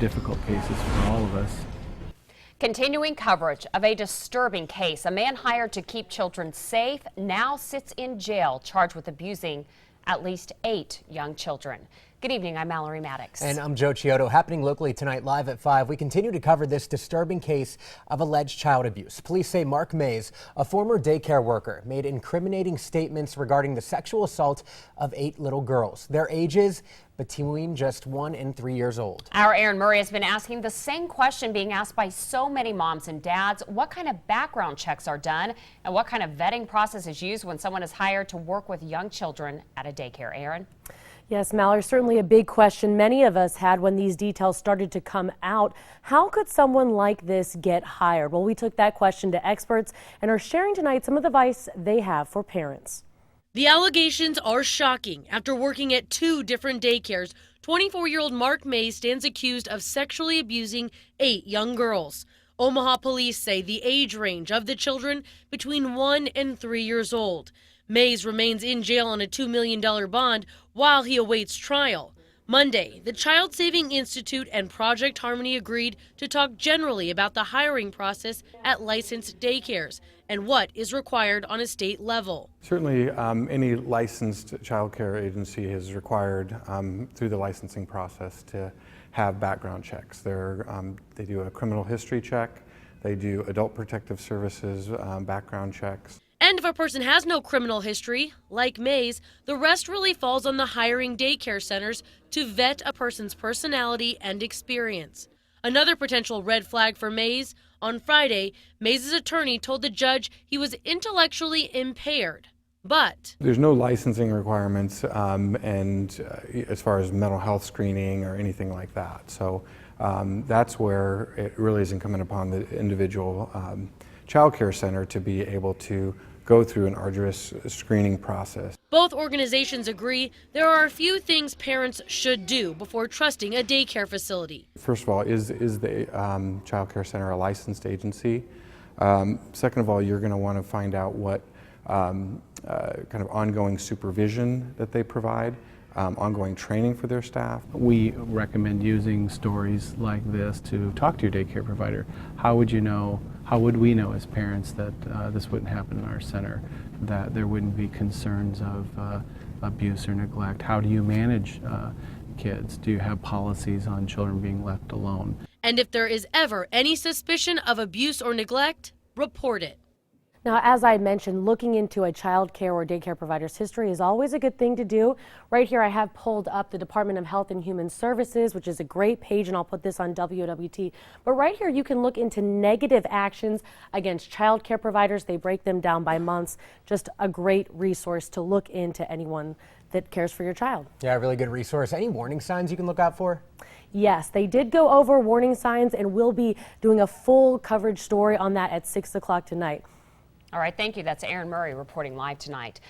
difficult cases for all of us. Continuing coverage of a disturbing case. A man hired to keep children safe now sits in jail, charged with abusing at least 8 young children. Good evening, I'm Mallory Maddox. And I'm Joe Chiodo. Happening locally tonight live at 5. We continue to cover this disturbing case of alleged child abuse. Police say Mark Mays, a former daycare worker, made incriminating statements regarding the sexual assault of 8 little girls. Their ages between just 1 and 3 years old. Our Aaron Murray has been asking the same question being asked by so many moms and dads. What kind of background checks are done and what kind of vetting process is used when someone is hired to work with young children at a daycare? Aaron? Yes, Mallory, certainly a big question many of us had when these details started to come out. How could someone like this get hired? Well, we took that question to experts and are sharing tonight some of the advice they have for parents. The allegations are shocking. After working at 2 different daycares, 24-year-old Mark Mays stands accused of sexually abusing 8 young girls. Omaha police say the age range of the children between 1 and 3 years old. Mays remains in jail on a $2 million bond while he awaits trial. Monday, the Child Saving Institute and Project Harmony agreed to talk generally about the hiring process at licensed daycares and what is required on a state level. Certainly, any licensed child care agency is required through the licensing process to have background checks. They do a criminal history check, they do adult protective services background checks. And if a person has no criminal history, like Mays, the rest really falls on the hiring daycare centers to vet a person's personality and experience. Another potential red flag for Mays, on Friday, Mays' attorney told the judge he was intellectually impaired, but there's no licensing requirements as far as mental health screening or anything like that. So that's where it really is incumbent upon the individual child care center to be able to go through an arduous screening process. Both organizations agree there are a few things parents should do before trusting a daycare facility. First of all, is the child care center a licensed agency? Second of all, you're going to want to find out what kind of ongoing supervision that they provide, ongoing training for their staff. We recommend using stories like this to talk to your daycare provider. How would you know, how would we know as parents that this wouldn't happen in our center, that there wouldn't be concerns of abuse or neglect? How do you manage kids? Do you have policies on children being left alone? And if there is ever any suspicion of abuse or neglect, report it. Now, as I mentioned, looking into a child care or daycare provider's history is always a good thing to do. Right here, I have pulled up the Department of Health and Human Services, which is a great page, and I'll put this on WWT. But right here, you can look into negative actions against child care providers. They break them down by months. Just a great resource to look into anyone that cares for your child. Yeah, really good resource. Any warning signs you can look out for? Yes, they did go over warning signs, and we'll be doing a full coverage story on that at 6 o'clock tonight. All right, thank you. That's Aaron Murray reporting live tonight.